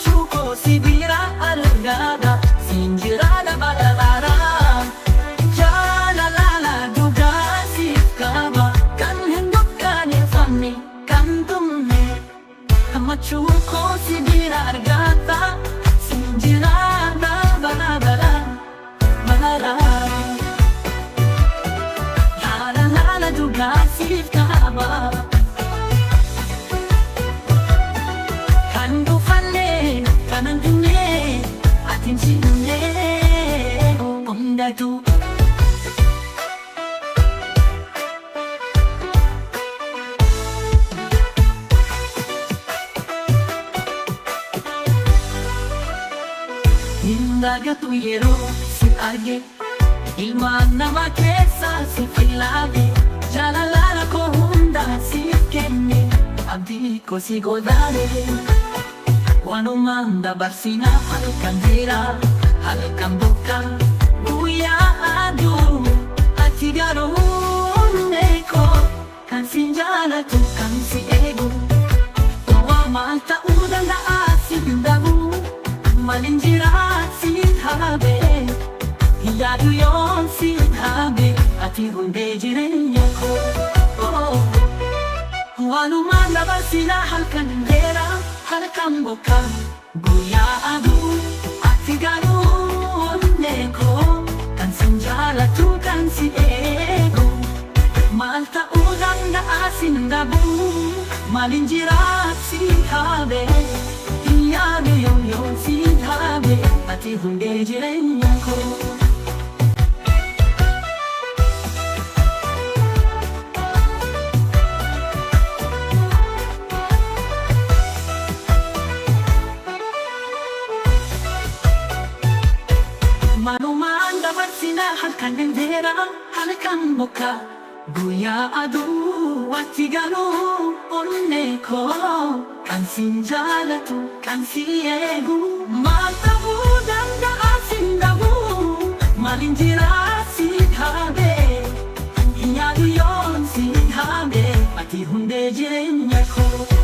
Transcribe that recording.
gammachuu koo si bira argaadha siin jiraadha badhaadhaadha. Jaalala dhugaa siif qaba kan hin dukkaneeffamne kan dhumne gammachuu koo si bira argaadha siin jiraadha badhaadhaadha badhaadhaadha. Jaalala dhugaa siif qaba kan dhufanne kan hin dhumne ati hin siifne hundatu. Hindagatu yeroo si arge ilmaan namaa keessa si filate jaalala koo hunda siif kenne abdii koo si godaane wanumaan dabarsina halkan jira halkan bokka guyyaa aduu ati garuu onnee koo kan si jaalatu kan si eegu waa maal ta'uu danda'a si hindagu malin jira si dhabe yaadu yoon si dhabe ati hundee jireenya koo wanumaan dabarsina halkan jira halkan bokka guyyaa aduu ati garuu onnee koo kan si jaalatu kan si eegu maal ta'uu danda'a si hindagu malin jira si dhabe yaadu yoon si dhabe ati hundee jireenya koo. Manumaan dabarsina halkan dheera halkan bokka guyyaa aduu ati garuu onnee koo kan si jaalatu kan si eegu maal ta'uu danda'a si hindagu malin jira si dhabe yaadu yoon si dhabe ati hundee jireenya koo.